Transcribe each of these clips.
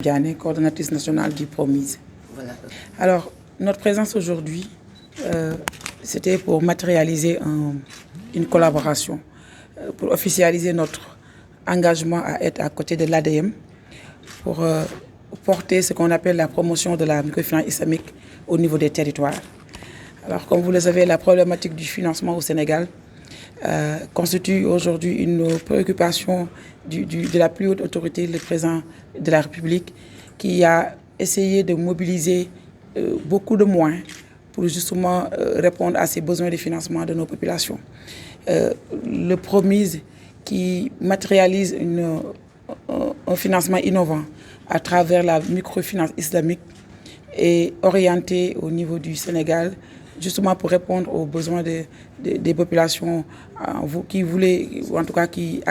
Diane, coordonnatrice nationale du Promise. Voilà. Alors, notre présence aujourd'hui, c'était pour matérialiser une collaboration, pour officialiser notre engagement à être à côté de l'ADM, pour porter ce qu'on appelle la promotion de la microfinance islamique au niveau des territoires. Alors, comme vous le savez, la problématique du financement au Sénégal constitue aujourd'hui une préoccupation de la plus haute autorité, le président de la République, qui a essayé de mobiliser beaucoup de moyens pour justement répondre à ces besoins de financement de nos populations. Le Promise, qui matérialise un financement innovant à travers la microfinance islamique, est orienté au niveau du Sénégal, justement pour répondre aux besoins des populations qui voulaient, ou en tout cas qui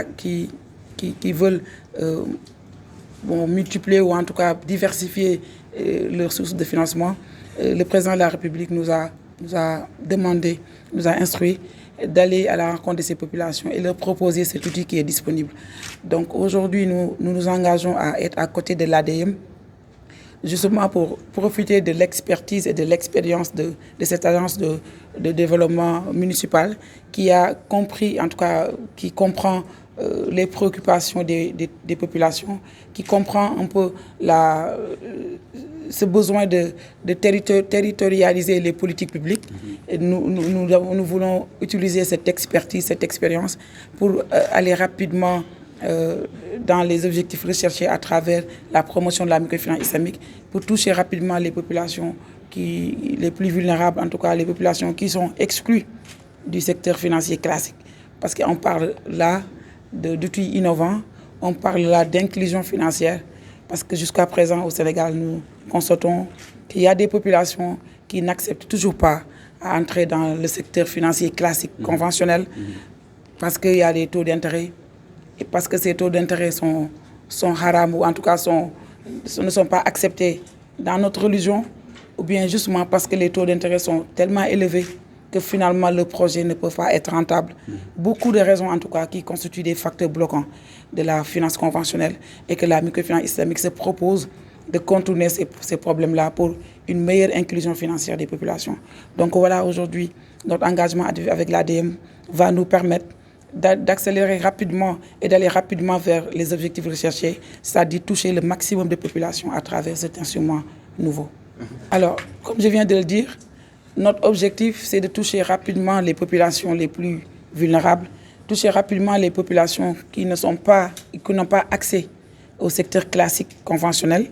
veulent multiplier ou en tout cas diversifier leurs sources de financement. Le président de la République nous a demandé, nous a instruit d'aller à la rencontre de ces populations et leur proposer cet outil qui est disponible. Donc aujourd'hui, nous nous engageons à être à côté de l'ADM, justement pour profiter de l'expertise et de l'expérience de cette agence de développement municipal qui a compris, en tout cas, qui comprend les préoccupations des populations, qui comprend un peu ce besoin de territorialiser les politiques publiques. Et nous voulons utiliser cette expertise, cette expérience pour aller rapidement dans les objectifs recherchés à travers la promotion de la microfinance islamique, pour toucher rapidement les populations les plus vulnérables, en tout cas les populations qui sont exclues du secteur financier classique. Parce qu'on parle là d'outils innovants, on parle là d'inclusion financière, parce que jusqu'à présent au Sénégal, nous constatons qu'il y a des populations qui n'acceptent toujours pas à entrer dans le secteur financier classique, conventionnel, parce qu'il y a des taux d'intérêt, et parce que ces taux d'intérêt sont haram, ou en tout cas ne sont pas acceptés dans notre religion, ou bien justement parce que les taux d'intérêt sont tellement élevés que finalement le projet ne peut pas être rentable. Beaucoup de raisons en tout cas qui constituent des facteurs bloquants de la finance conventionnelle, et que la microfinance islamique se propose de contourner ces problèmes-là pour une meilleure inclusion financière des populations. Donc voilà, aujourd'hui, notre engagement avec l'ADM va nous permettre d'accélérer rapidement et d'aller rapidement vers les objectifs recherchés, c'est-à-dire toucher le maximum de populations à travers cet instrument nouveau. Alors, comme je viens de le dire, notre objectif, c'est de toucher rapidement les populations les plus vulnérables, toucher rapidement les populations qui n'ont pas accès au secteur classique conventionnel,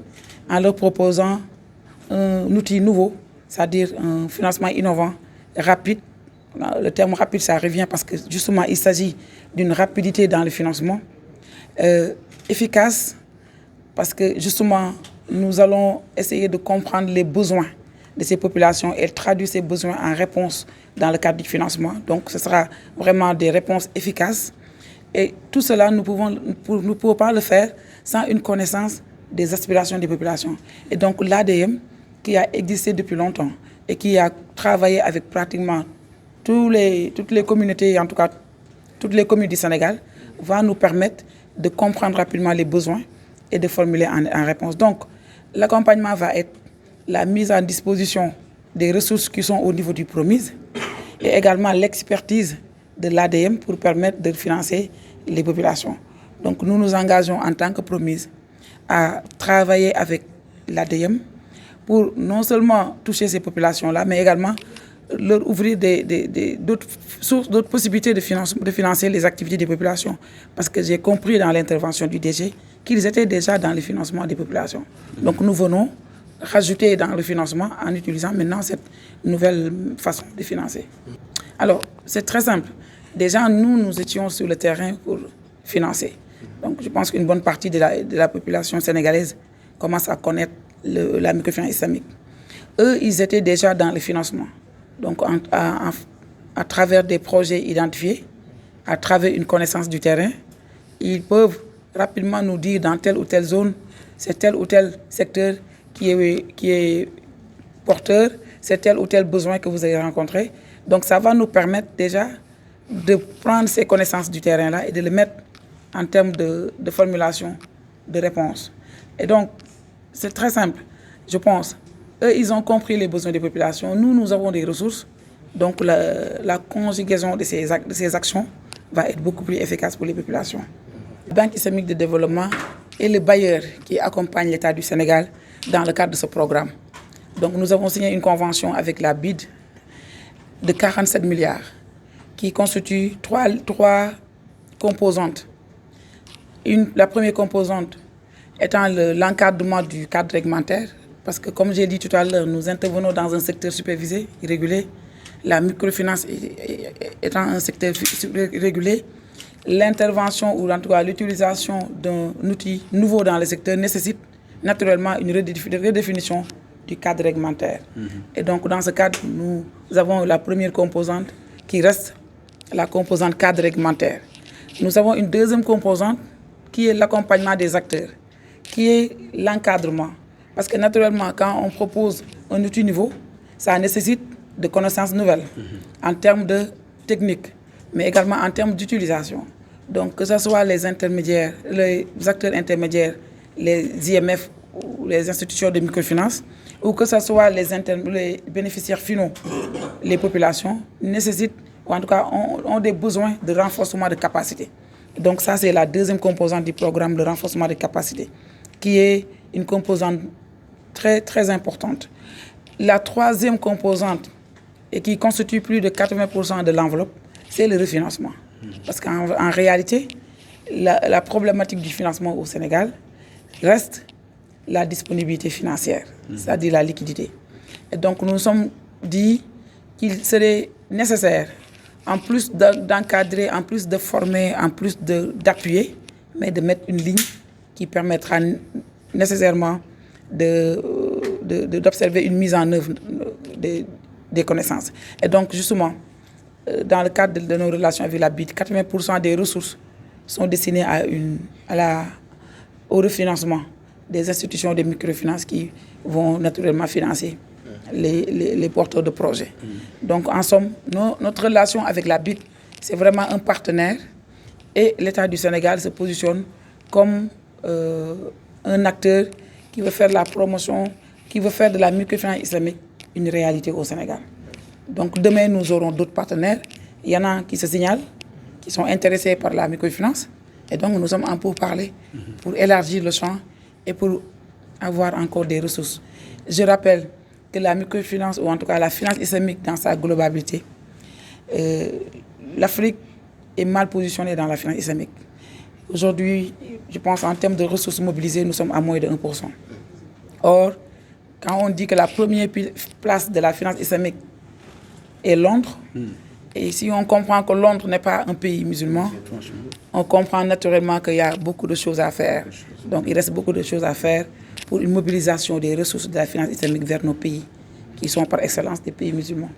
en leur proposant un outil nouveau, c'est-à-dire un financement innovant, rapide. Le terme rapide, ça revient parce que justement, il s'agit d'une rapidité dans le financement, efficace, parce que justement, nous allons essayer de comprendre les besoins de ces populations et traduire ces besoins en réponses dans le cadre du financement. Donc, ce sera vraiment des réponses efficaces. Et tout cela, nous ne pouvons pas le faire sans une connaissance des aspirations des populations. Et donc, l'ADM, qui a existé depuis longtemps et qui a travaillé avec pratiquement toutes les communautés, en tout cas toutes les communes du Sénégal, va nous permettre de comprendre rapidement les besoins et de formuler en réponse. Donc, l'accompagnement va être la mise en disposition des ressources qui sont au niveau du Promise, et également l'expertise de l'ADM pour permettre de financer les populations. Donc nous nous engageons en tant que Promise à travailler avec l'ADM pour non seulement toucher ces populations-là, mais également leur ouvrir d'autres possibilités de financer les activités des populations. Parce que j'ai compris dans l'intervention du DG qu'ils étaient déjà dans le financement des populations. Donc nous venons rajouter dans le financement en utilisant maintenant cette nouvelle façon de financer. Alors, c'est très simple. Déjà, nous étions sur le terrain pour financer. Donc, je pense qu'une bonne partie de la population sénégalaise commence à connaître la microfinance islamique. Eux, ils étaient déjà dans le financement. Donc, à travers des projets identifiés, à travers une connaissance du terrain, ils peuvent rapidement nous dire dans telle ou telle zone, c'est tel ou tel secteur qui est porteur, c'est tel ou tel besoin que vous avez rencontré. Donc ça va nous permettre déjà de prendre ces connaissances du terrain-là et de les mettre en termes de formulation de réponse. Et donc, c'est très simple, je pense. Eux, ils ont compris les besoins des populations. Nous, nous avons des ressources. Donc, la conjugaison de ces actions va être beaucoup plus efficace pour les populations. La Banque islamique de développement est le bailleur qui accompagne l'État du Sénégal dans le cadre de ce programme. Donc, nous avons signé une convention avec la BID de 47 milliards qui constitue trois composantes. La première composante étant l'encadrement du cadre réglementaire, parce que comme j'ai dit tout à l'heure, nous intervenons dans un secteur supervisé, régulé. La microfinance étant un secteur régulé, l'intervention ou en tout cas l'utilisation d'un outil nouveau dans le secteur nécessite naturellement une redéfinition du cadre réglementaire. Et donc dans ce cadre, nous avons la première composante qui reste la composante cadre réglementaire. Nous avons une deuxième composante qui est l'accompagnement des acteurs, qui est l'encadrement. Parce que naturellement, quand on propose un outil nouveau, ça nécessite de connaissances nouvelles en termes de technique, mais également en termes d'utilisation. Donc que ce soit les intermédiaires, les acteurs intermédiaires, les IMF ou les institutions de microfinance, ou que ce soit les bénéficiaires finaux, les populations, nécessitent, ou en tout cas ont des besoins de renforcement de capacité. Donc ça, c'est la deuxième composante du programme de renforcement de capacité, qui est une composante très, très importante. La troisième composante, et qui constitue plus de 80% de l'enveloppe, c'est le refinancement. Parce qu'en réalité, la problématique du financement au Sénégal reste la disponibilité financière, c'est-à-dire la liquidité. Et donc nous nous sommes dit qu'il serait nécessaire, en plus d'encadrer, en plus de former, en plus d'appuyer, mais de mettre une ligne qui permettra nécessairement d'observer une mise en œuvre des connaissances. Et donc justement, dans le cadre de nos relations avec la BID, 80% des ressources sont destinées au refinancement des institutions de microfinance qui vont naturellement financer les porteurs de projets. Donc en somme, notre relation avec la BID, c'est vraiment un partenaire et l'État du Sénégal se positionne comme un acteur qui veut faire la promotion, qui veut faire de la microfinance islamique une réalité au Sénégal. Donc demain, nous aurons d'autres partenaires. Il y en a qui se signalent, qui sont intéressés par la microfinance. Et donc nous sommes en pourparlers pour élargir le champ et pour avoir encore des ressources. Je rappelle que la microfinance, ou en tout cas la finance islamique dans sa globalité, l'Afrique est mal positionnée dans la finance islamique. Aujourd'hui, je pense en termes de ressources mobilisées, nous sommes à moins de 1%. Or, quand on dit que la première place de la finance islamique est Londres, et si on comprend que Londres n'est pas un pays musulman, on comprend naturellement qu'il y a beaucoup de choses à faire. Donc il reste beaucoup de choses à faire pour une mobilisation des ressources de la finance islamique vers nos pays, qui sont par excellence des pays musulmans.